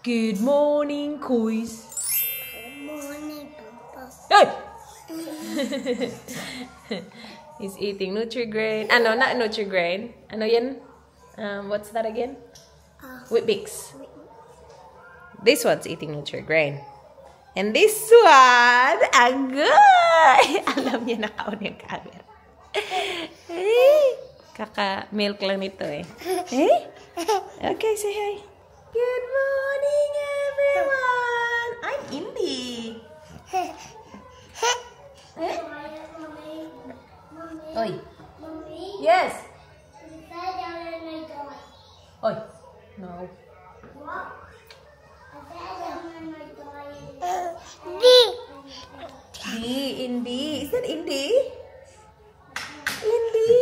Good morning, Kuis. Good morning, Papa. Hey! He's eating Nutri-Grain. Ano, not Nutri-Grain. Ano yan? What's that again? Weet-Bix. This one's eating Nutri-Grain. And this one, agoy! Alam niya nakaon yung camera. Hey! Kaka-milk lang nito eh. Hey? Okay, say hi. Good morning, everyone! I'm Indy. Eh? Oi. Yes. Oi. No. Indy. Is that Indy? Indy.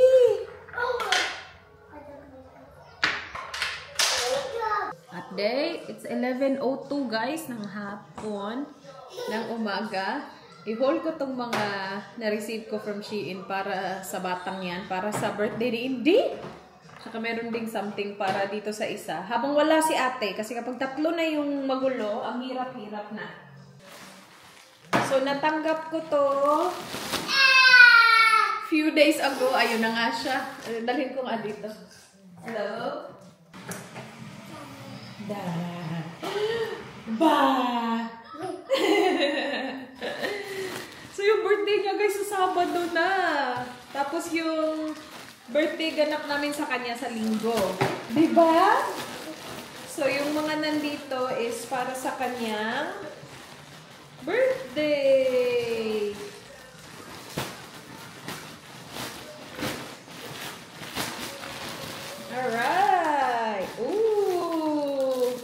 Update. It's 11:02 guys ng hapon ng umaga. I-haul ko tong mga na-receive ko from Shein para sa batang yan, para sa birthday ni Indy. Saka meron ding something para dito sa isa. Habang wala si ate, kasi kapag tatlo na yung magulo, ang hirap-hirap na. So, natanggap ko to few days ago. Ayun na nga siya. Dalhin ko nga dito. Hello? Da. Ba! So, yung birthday niya guys sa Sabado na. Tapos yung birthday ganap namin sa kanya sa Linggo. Diba? So, yung mga nandito is para sa kanyang birthday. Alright. Ooh.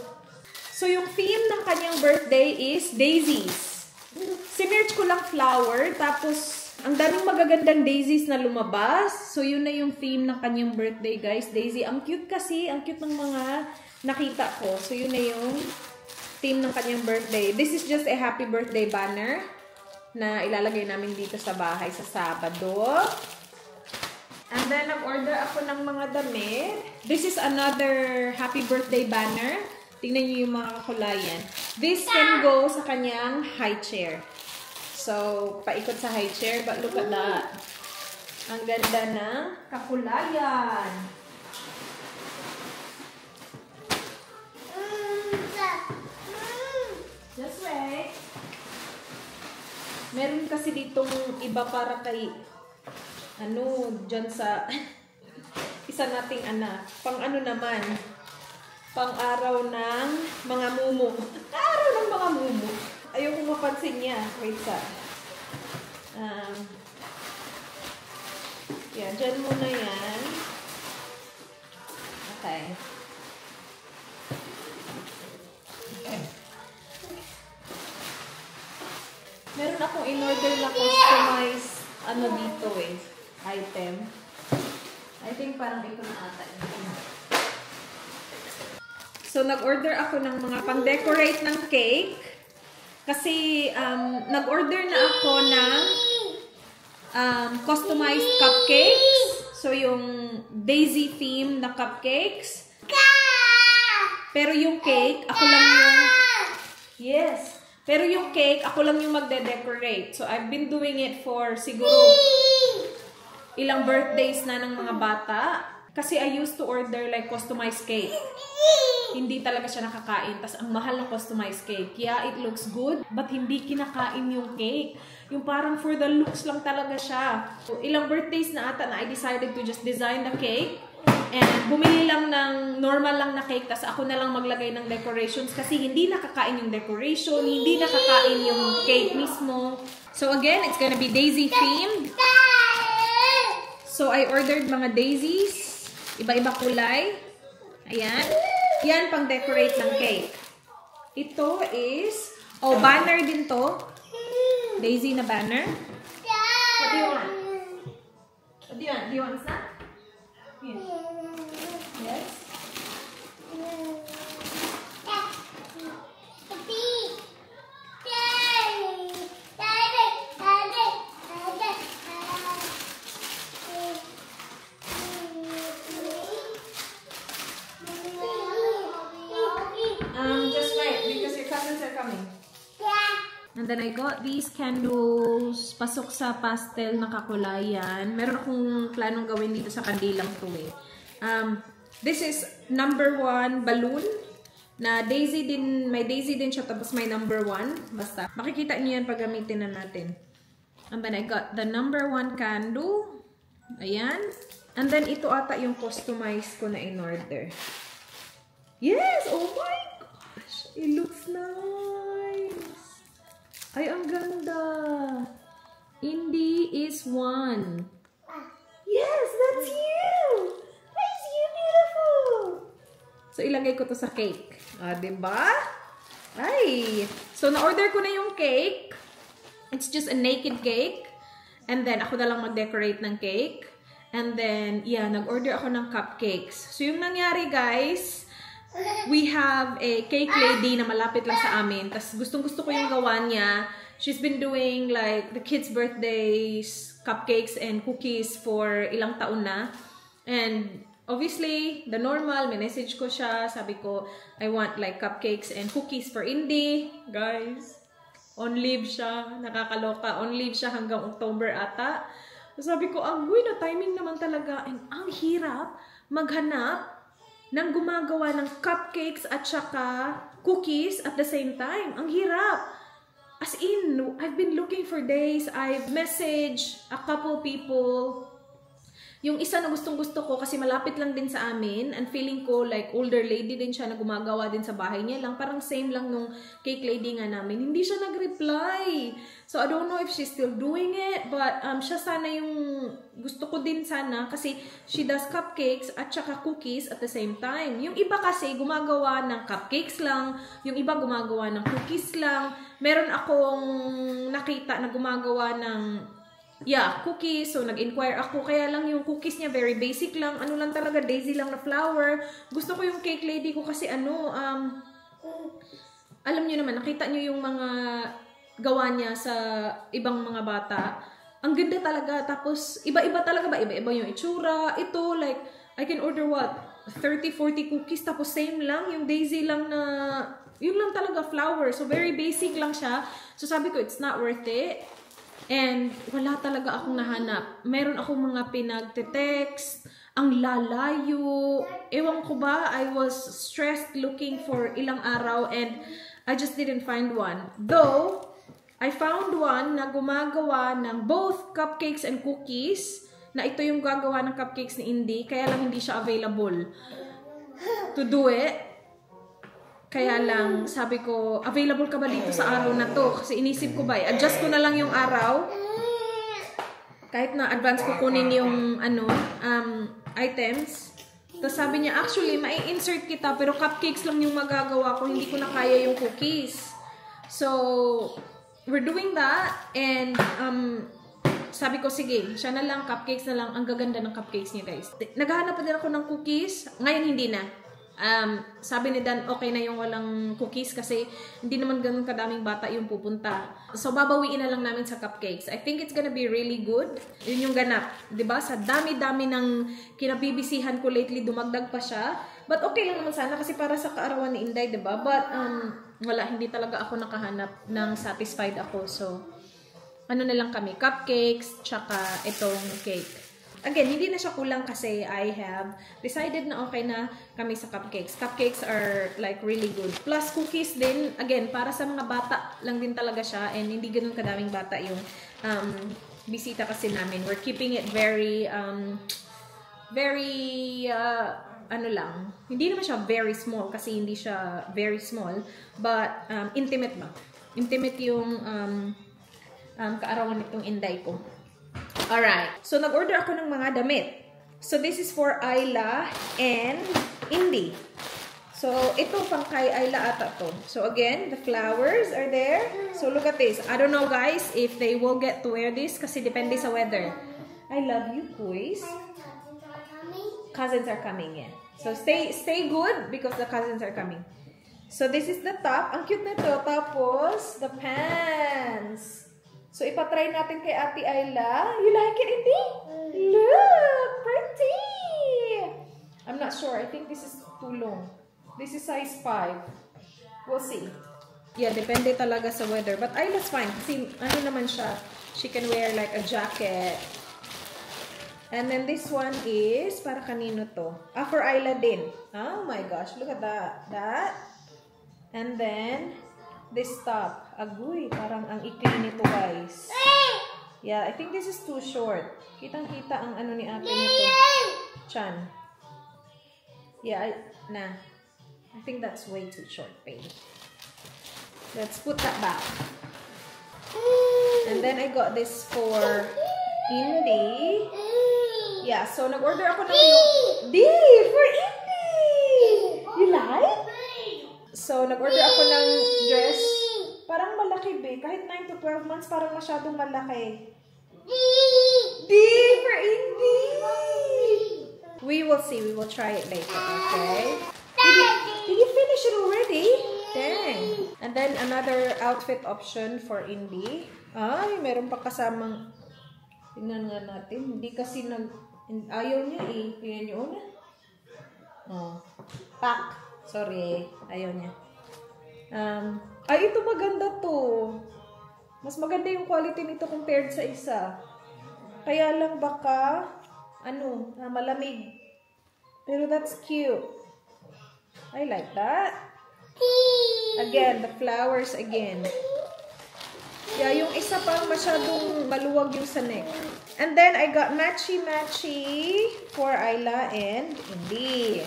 So, yung theme ng kanyang birthday is daisies. Sinerch ko lang flower, tapos ang daming magagandang daisies na lumabas. So, yun na yung theme ng kanyang birthday, guys. Daisy. Ang cute kasi. Ang cute ng mga nakita ko. So, yun na yung theme ng kanyang birthday. This is just a happy birthday banner na ilalagay namin dito sa bahay sa Sabado. And then, nag-order ako ng mga damit. This is another happy birthday banner. Tingnan niyo yung mga kakulayan. This can go sa kanyang high chair. So, paikot sa high chair. But look at that. Ang ganda ng kakulayan. Just wait. Meron kasi ditong iba para kay dyan sa isa nating anak. Pang ano naman? Pang araw ng mga mumu. Araw ng mga mumu. Ayoko mapansin niya. Wait sa. Yan, dyan muna yan. Okay. Meron akong in-order na customized dito item. I think parang ito na ata. So, nag-order ako ng mga pang-decorate ng cake. Kasi, nag-order na ako ng customized cupcakes. So, yung daisy theme na cupcakes. Pero yung cake, ako lang yung... Yes. Pero yung cake, ako lang yung magde-decorate. So, I've been doing it for siguro ilang birthdays na ng mga bata. Kasi I used to order like customized cake. Hindi talaga siya nakakain. Tas ang mahal ng customized cake. Yeah, it looks good, but hindi kinakain yung cake. Yung parang for the looks lang talaga siya. So, ilang birthdays na ata na I decided to just design the cake. And bumili lang ng normal lang na cake. Tas ako na lang maglagay ng decorations. Kasi hindi nakakain yung decoration. Hindi nakakain yung cake mismo. So again, it's gonna be daisy themed. So I ordered mga daisies. Iba-iba kulay. Ayan. Yan pang decorate ng cake. Ito is, banner din to. Daisy na banner. What do you want? What do you want? Do you want a snack? Here. Yes? Just wait. coming. Yeah. And then I got these candles. Pasok sa pastel na kakulayan. Meron akong planong gawin dito sa kandilang to eh. This is number 1 balloon. Na daisy din, may daisy din siya tapos may number 1. Basta, makikita niyo yan pag gamitin na natin. And then I got the number 1 candle. Ayan. And then ito ata yung customized ko na in order. Yes! Oh my gosh! It looks nice! Ay, ang ganda! Indy is 1. Yes! That's you! That's you! Beautiful! So, ilagay ko to sa cake. Ah, diba? Ay! So, na-order ko na yung cake. It's just a naked cake. And then, ako na lang mag-decorate ng cake. And then, yeah, nag-order ako ng cupcakes. So, yung nangyari, guys, we have a cake lady na malapit lang sa amin. Tapos, gustong-gusto ko yung gawa niya. She's been doing, like, the kids' birthdays, cupcakes, and cookies for ilang taon na. And, obviously, the normal, may message ko siya. Sabi ko, I want, like, cupcakes and cookies for Indy. Guys, on leave siya. Nakakaloka. On leave siya hanggang October ata. Sabi ko, agoy na timing naman talaga. And ang hirap maghanap ng gumagawa ng cupcakes at saka cookies at the same time. Ang hirap. As in, I've been looking for days. I've messaged a couple people. Yung isa na gustong-gusto ko kasi malapit lang din sa amin and feeling ko like older lady din siya na gumagawa din sa bahay niya lang. Parang same lang nung cake lady nga namin. Hindi siya nag-reply. So, I don't know if she's still doing it but siya sana yung gusto ko din sana kasi she does cupcakes at saka cookies at the same time. Yung iba kasi gumagawa ng cupcakes lang. Yung iba gumagawa ng cookies lang. Meron akong nakita na gumagawa ng cookies. So, nag-inquire ako. Kaya lang yung cookies niya, very basic lang. Ano lang talaga, daisy lang na flour. Gusto ko yung cake lady ko kasi alam niyo naman, nakita niyo yung mga gawa niya sa ibang mga bata. Ang ganda talaga. Tapos, iba-iba talaga ba? Iba-iba yung itsura. Ito, like, I can order what? 30, 40 cookies. Tapos, same lang. Yung daisy lang na, yun lang talaga, flour. So, very basic lang siya. So, sabi ko, it's not worth it. And wala talaga akong nahanap. Meron akong mga pinagte-text, ang lalayo. Ewan ko ba, I was stressed looking for ilang araw and I just didn't find one. Though, I found one na gumagawa ng both cupcakes and cookies, na ito yung gagawa ng cupcakes ni Indy, kaya lang hindi siya available to do it. Kaya lang, sabi ko, available ka ba dito sa araw na to? Kasi inisip ko ba, adjust ko na lang yung araw. Kahit na advance ko kunin yung items. Tapos sabi niya, actually, mai-insert kita, pero cupcakes lang yung magagawa ko. Hindi ko na kaya yung cookies. So, we're doing that. And, sabi ko, sige, siya na lang, cupcakes na lang. Ang gaganda ng cupcakes niya, guys. Naghahanap pa din ako ng cookies. Ngayon, hindi na. Sabi ni Dan, okay na yung walang cookies kasi hindi naman ganun kadaming bata yung pupunta. So, babawiin na lang namin sa cupcakes. I think it's gonna be really good. Yun yung ganap. Diba? Sa dami-dami ng kinabibisihan ko lately, dumagdag pa siya. But okay lang naman sana kasi para sa kaarawan ni Inday, diba? But, wala, hindi talaga ako nakahanap ng satisfied ako. So, ano na lang kami, cupcakes, tsaka itong cake. Again, hindi na siya kulang kasi I have decided na okay na kami sa cupcakes. Cupcakes are like really good. Plus cookies din, again, para sa mga bata lang din talaga siya and hindi ganun kadaming bata yung bisita kasi namin. We're keeping it very, ano lang, hindi naman siya very small kasi hindi siya very small, but intimate ba? Intimate yung kaarawan nitong Inday ko. Alright. So, nag-order ako ng mga damit. So, this is for Ayla and Indy. So, ito pang kay Ayla ata to. So, again, the flowers are there. So, look at this. I don't know, guys, if they will get to wear this kasi depende sa weather. I love you, boys. Cousins are coming in. So, stay good because the cousins are coming. So, this is the top. Ang cute na ito. Tapos, the pants. So, ipatry natin kay Ate Ayla. You like it, Indy? Look! Pretty! I'm not sure. I think this is too long. This is size 5. We'll see. Yeah, depende talaga sa weather. But Isla's fine. Kasi ano naman siya. She can wear like a jacket. And then this one is, para kanino to? For Isla din. Oh my gosh, look at that. That. And then, this top. Agoy, parang ang ikli nito, guys. Yeah, I think this is too short. Kitang-kita ang ano ni ate nito. Chan. Yeah, I think that's way too short, babe. Let's put that back. And then I got this for Indy. Yeah, so nag-order ako ng D for Indy! You like? So, nag-order ako ng dress. Parang malaki, babe. Kahit 9 to 12 months, parang masyadong malaki. D for Indy! We will see. We will try it later, okay? Did you finish it already? Dang. And then, another outfit option for Indy. Ay, meron pa kasamang... Tingnan nga natin. Hindi kasi ayaw niya eh. Tingnan niyo una. Oh. Pack. Sorry. Ayaw niya. Ay, ito maganda to. Mas maganda yung quality nito compared sa isa. Kaya lang baka, malamig. Pero that's cute. I like that. Again, the flowers again. Yeah, yung isa pang masyadong maluwag yung sa neck. And then, I got matchy-matchy for Isla and Indy.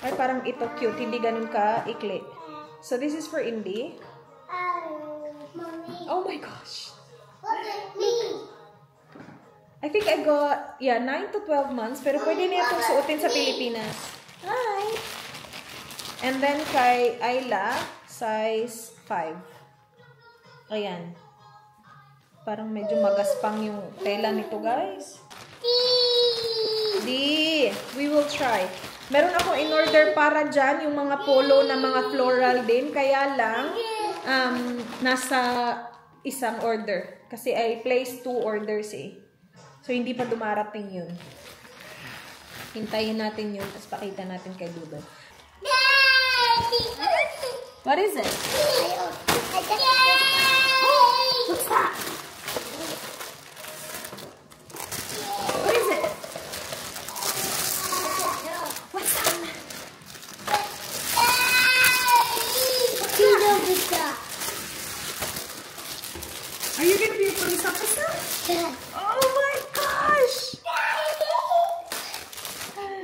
Ay, parang ito cute. Hindi ganun ka ikli. So, this is for Indy. Oh my gosh. Look at me. I think I got, 9 to 12 months. Pero pwede niya itong suotin sa Pilipinas. Hi! And then, kay Isla, size 5. Ayan. Parang medyo magaspang yung tela nito, guys. D! We will try. Meron ako in-order para dyan, yung mga polo na mga floral din. Kaya lang, nasa isang order. Kasi I placed 2 orders eh. So, hindi pa dumarating yun. Hintayin natin yun, tapos pakita natin kay Dudo. What is it? What's that? What is it? What's that? Are you gonna be a police officer? Yeah. Oh my gosh!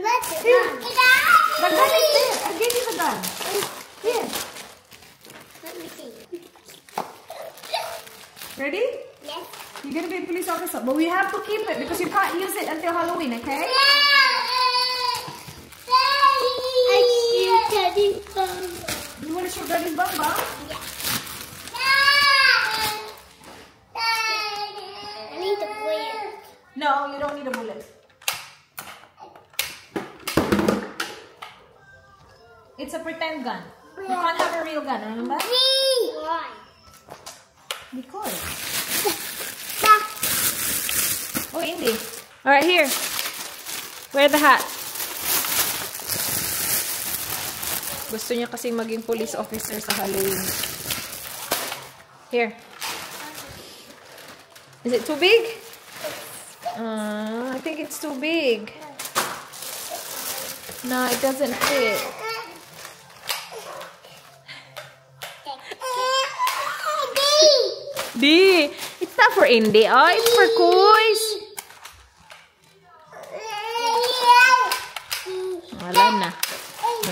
Let's Here. The gun is there. I gave you the gun. Here. Let me see. Ready? Yes. You're gonna be a police officer, but we have to keep it because you can't use it until Halloween, okay? I see Daddy's bum. You want to show Daddy's bum, bum? Yeah. I need the bullet. No, you don't need a bullet. It's a pretend gun. You can't have a real gun, remember? Why? Because. Oh, Indy. Alright, here. Wear the hat. Gusto niya kasing maging police officer sa Halloween. Here. Is it too big? I think it's too big. No, it doesn't fit. D, it's not for Indy. Oh, it's for Kuys. Wala na.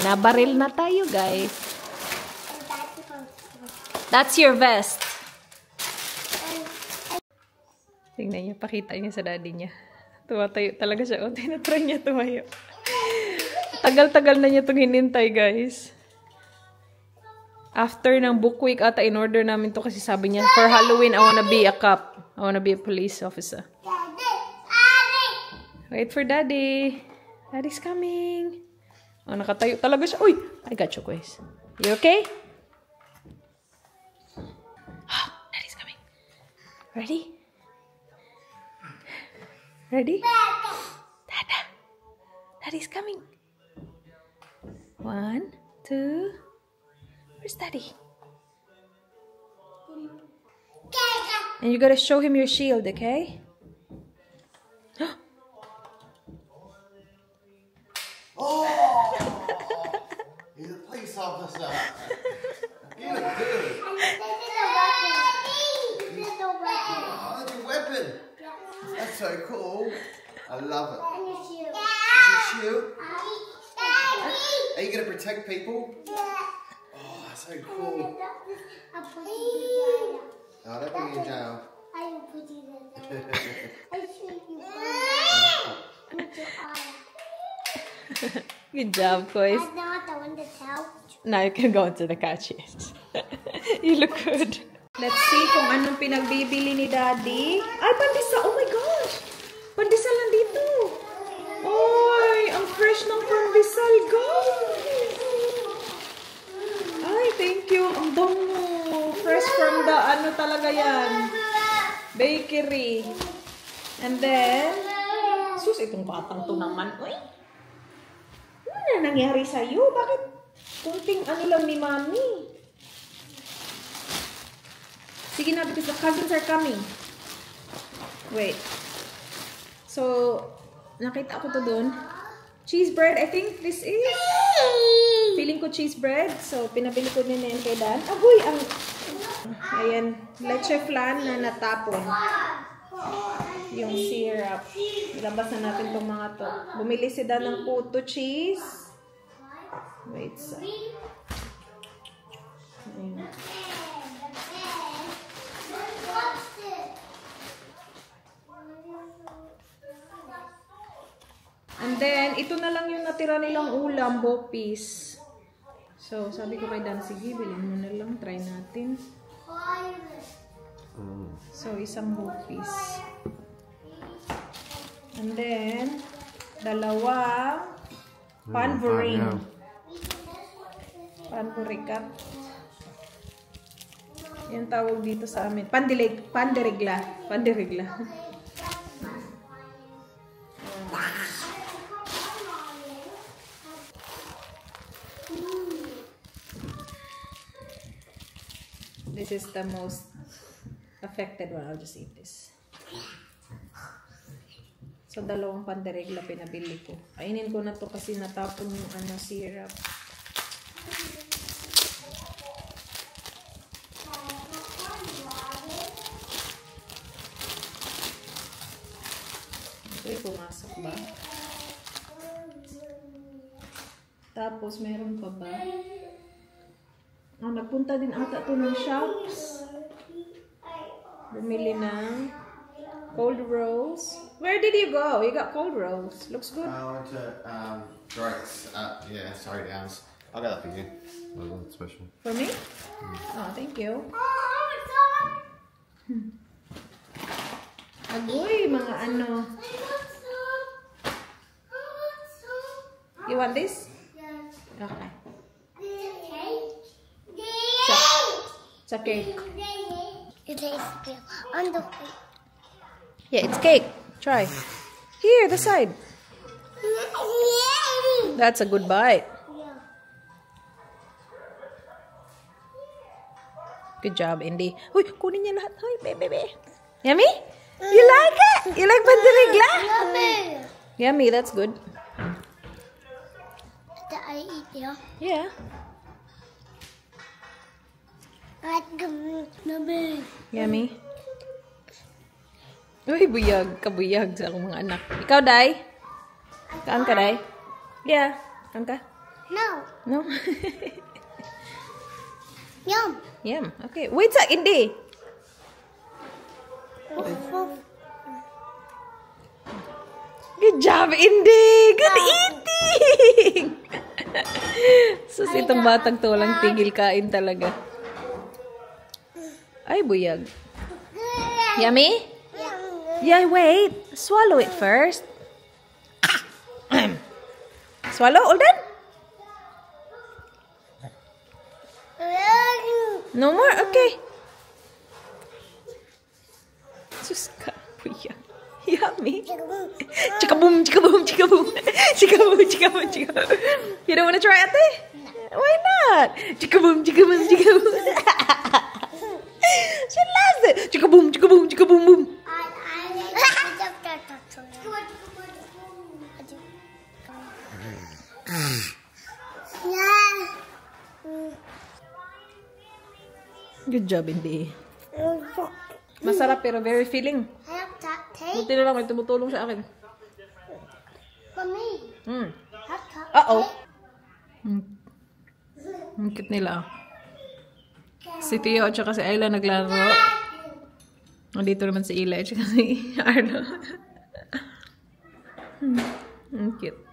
Nabaril na tayo, guys. That's your vest. Tingnan niya, pakita niya sa daddy niya. Tumatayo talaga siya. O, tinatry niya tumayo. Tagal-tagal na niya itong hinintay, guys. After ng book week ata, in-order namin to kasi sabi niya, for Halloween, I wanna be a cop. I wanna be a police officer. Wait for daddy. Daddy's coming. Oh, nakatayo talaga siya. Uy! I got you, guys. You okay? Daddy's coming. Ready? Ready? Dada. Daddy's coming. 1, 2. Where's Daddy? And you gotta show him your shield, okay? Oh! He's a police officer. You look good. Oh, that's your weapon. That's so cool. I love it. Is it a shield? Are you going to protect people? Oh, that's so cool. Oh, don't put me in jail. Good job, boys. Now you can go into the couches. You look good. Let's see kung anong pinagbibili ni Daddy. Ay, pandesal! Oh my gosh! Pandesal nandito! Ay, ang fresh ng pandesal, guys! Ay, thank you. Ang bango. Fresh from the, ano talaga yan? Bakery. And then, sus, itong batang to naman. Uy! Ano na nangyari sa'yo? Bakit kunting ano lang ni Mami? Sige na, because the cousins are coming. Wait. So, nakita ko to doon. Cheese bread, I think this is. Feeling ko cheese bread. So, pinabili ko din yan kay Dan. Agoy, ang... Ayan, leche flan na natapon. Yung syrup. Ilabas na natin itong mga to. Bumili si Dan ng puto cheese. Wait, so. Ayan. And then, ito na lang yung natira nilang ulam, bopis. So, sabi ko kay Dan, sige, bilhin mo na lang, try natin. So, isang bopis. And then, dalawang panvoring. Panvorikat. Yan tawag dito sa amin. Panderigla. Panderigla. This is the most affected one. I'll just eat this. So, dalawang panderegla pinabili ko. Kainin ko na to kasi natapon yung ano, syrup. Okay, pumasok ba? Tapos, meron pa ba? Oh, nagpunta din ata to ng shops. Bumili ng cold rolls. Where did you go? You got cold rolls. Looks good. I went to Drake's. Yeah, sorry, Downs. I got that for you. Wasn't special. For me? Oh, thank you. Agoy, mga ano. You want this? Okay. It's a cake. It tastes good. On the Yeah, it's cake. Try. Here, the side. That's a good bite. Good job, Indy. Uy, kunin niya lahat. Uy, bebe. Yummy? You like it? You like pandirigla? Yummy. Yummy, that's good. Did I eat it? Yeah. Yummy. Yummy. Uy, buyag. Kabuyag sa akong mga anak. Ikaw, Day? Kaan ka, Day? Yeah. Kaan ka? No. No? Yum. Yum. Okay. Wait a second, Indy. Good job, Indy! Good eating! Sus, itong batang to walang tigil kain talaga. Ay, buyag. Yummy? Yeah, wait. Swallow it first. Swallow, all done? No more? Okay. Sus ka, buyag. Yummy. Chikaboom, chikaboom, chikaboom. Chikaboom, chikaboom, chikaboom. You don't want to try it, Ate? Why not? Chikaboom, chikaboom, chikaboom. She loves it. Chicka boom, chicka boom, chicka boom boom. Good job, Indy. Masarap pero very filling. I have that tape. Buti na lang may tumutulong sa akin. For me. Mm. Have that Uh-oh. tape. Ang cute nila. Si Tio at saka si Ayla naglaro. Nandito naman si Eli at saka si Arlo. Ang cute.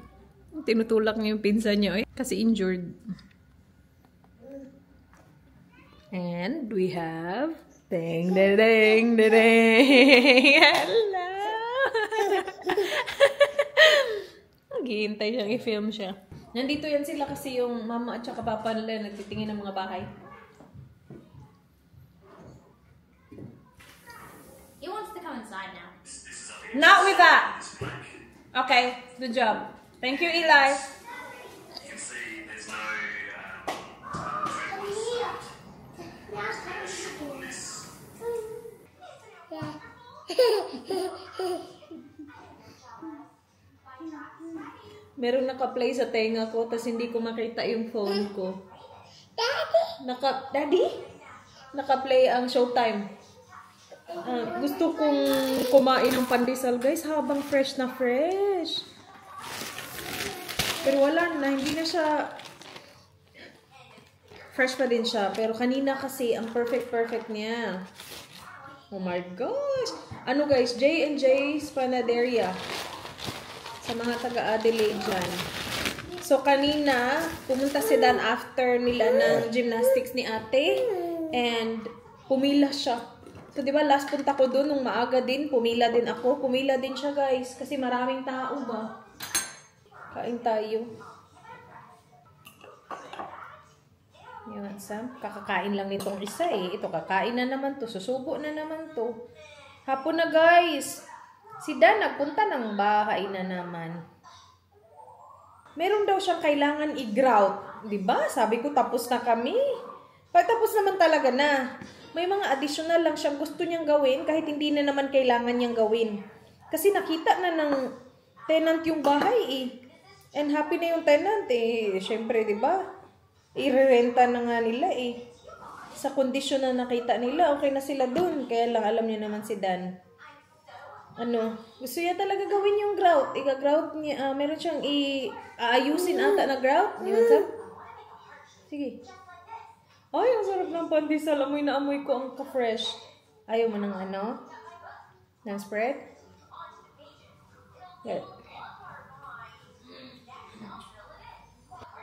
Tinutulak niya yung pinsan niya. Kasi injured. And we have... Ding, ding, ding, ding, ding. Hello! Naghihintay siyang i-film siya. Nandito yan sila kasi yung mama at saka papa nila nagtitingin ng mga bahay. He wants to come inside now. Not with that! Okay, good job. Thank you, Eli. You can see there's no Meron naka-play sa tenga ko, tapos hindi ko makita yung phone ko. Daddy? Naka-play ang Showtime. Gusto kong kumain ng pandesal, guys, habang fresh na fresh. Pero wala na, hindi na siya... Fresh pa din siya, pero kanina kasi ang perfect niya. Oh my gosh! Ano guys, J&J's Panaderia. Sa mga taga-Adelaide dyan. So, kanina, pumunta si Dan after nila ng gymnastics ni ate. And, pumila siya. So, di ba, last punta ko doon, nung maaga din, pumila din ako. Pumila din siya, guys. Kasi maraming tao ba? Kain tayo. Yan, Sam. Kakakain lang nitong isa eh. Ito, kakain na naman to. Susubo na naman to. Hapon na, guys. Si Dan nagpunta ng bahay na naman. Meron daw siyang kailangan i-grout. Diba? Sabi ko, tapos na kami. Pagtapos naman talaga na. May mga additional lang siyang gusto niyang gawin kahit hindi na naman kailangan niyang gawin. Kasi nakita na ng tenant yung bahay eh. And happy na yung tenant eh. Siyempre, diba? I-renta na nga nila eh. Sa kondisyon na nakita nila, okay na sila dun. Kaya lang alam niyo naman si Dan. Ano, gusto niya talaga gawin yung grout. Ika-grout niya, meron siyang aayusin ata na grout. Di ba, Sam? Sige. Ay, ang sarap ng pandesal. Amoy na amoy ko ang ka-fresh. Ayaw mo ng ano? Ng spread? Yeah.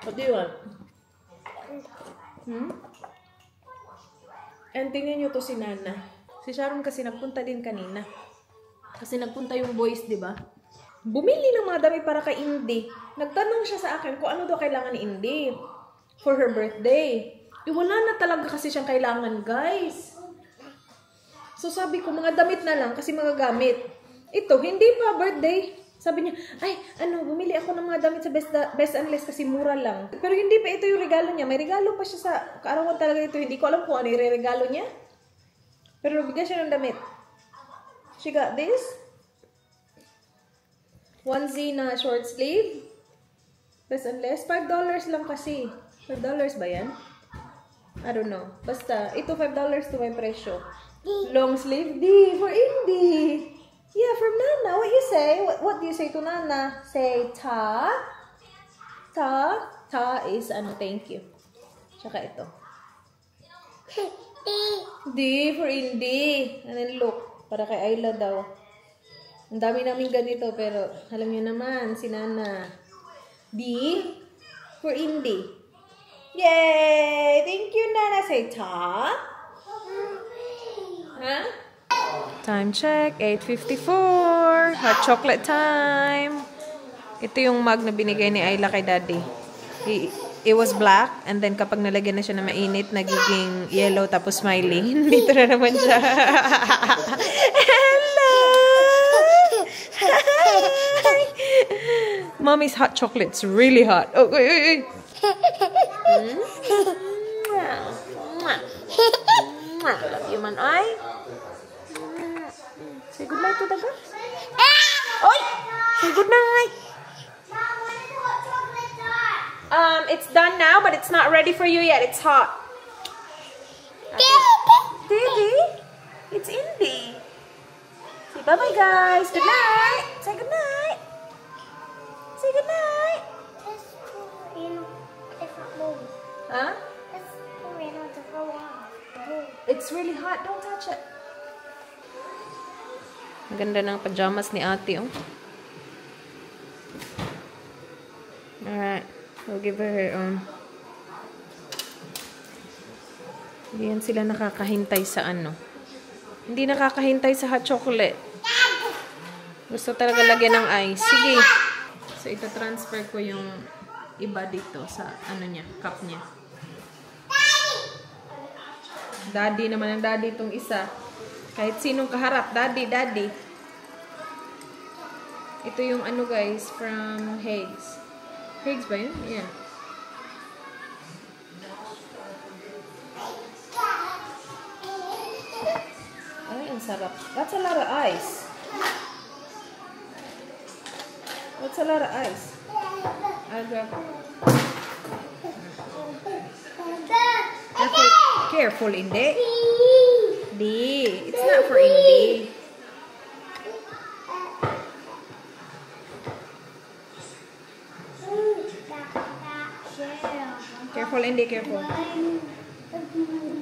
What do you want? And tingnan nyo to si Nana. Si Sharon kasi nagpunta din kanina. Kasi nagpunta yung boys, di ba? Bumili ng mga damit para kay Indy. Nagtanong siya sa akin kung ano daw kailangan ni Indy for her birthday. Wala na talaga kasi siyang kailangan, guys. So sabi ko, mga damit na lang kasi magagamit. Ito, hindi pa birthday. Sabi niya, ay, bumili ako ng mga damit sa Best and Less kasi mura lang. Pero hindi pa ito yung regalo niya. May regalo pa siya sa kaarawan talaga ito. Hindi ko alam kung ano yung regalo niya. Pero bigyan siya ng damit. She got this. Onesie na short sleeve. Best and Less. $5 lang kasi. $5 ba yan? I don't know. Basta, ito $5 to may presyo. Long sleeve. D for Indy. Yeah, from Nana. What you say? What do you say to Nana? Say ta. Ta. Ta is thank you. Tsaka ito. D for Indy. And then look. Para kay Ayla daw. Ang dami namin ganito, pero alam niyo naman, si Nana. D for Indy. Yay! Thank you, Nana. Say ta. Huh? Time check, 8:54. Hot chocolate time. Ito yung mug na binigay ni Ayla kay Daddy. It was black, and then kapag nalagyan na siya na mainit, nagiging yellow tapos smiling. Dito na naman siya. Hello! Hi! Mommy's hot chocolate's really hot. Oh, wait. Love you man, ay. Say goodnight to the girls. Oy! Say goodnight. It's done now, but it's not ready for you yet. It's hot. Didi? It's Indy. Say bye-bye, guys. Good night. Say good night. Say good night. Huh? It's really hot. Don't touch it. Ang ganda ng pajamas ni ate, oh. Alright. We'll give her her own. Hindi yan sila nakakahintay sa ano. Hindi nakakahintay sa hot chocolate. Gusto talaga lagyan ng ice. Sige. So, ito transfer ko yung iba dito sa ano niya, cup niya. Daddy naman ang daddy itong isa. Kahit sinong kaharap. Daddy, daddy. Ito yung ano guys, from Higgs. Higgs ba yun? Yeah. Ay, ang sarap. That's a lot of ice. That's a lot of ice. I'll grab it. Careful, Indy. Indy. It's not for Indy. Careful, Indy. Careful.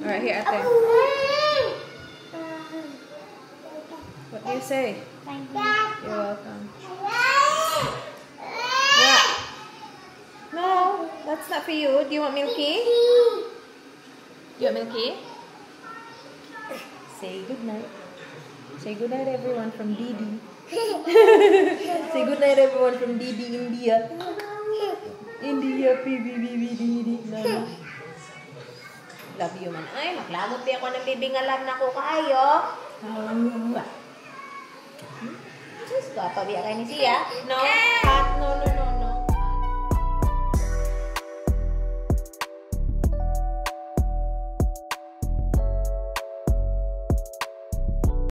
Alright, here, ate. What do you say? You're welcome. What? No, that's not for you. Do you want Milky? You want Milky? Say good night. Say good night, everyone, from Didi. Say good night, everyone, from Didi, India. India, Didi. No. Love you, man. Ay, maglagot di ako ng bibingalan na ko kayo. Just go, pabiya kayo ni siya. No?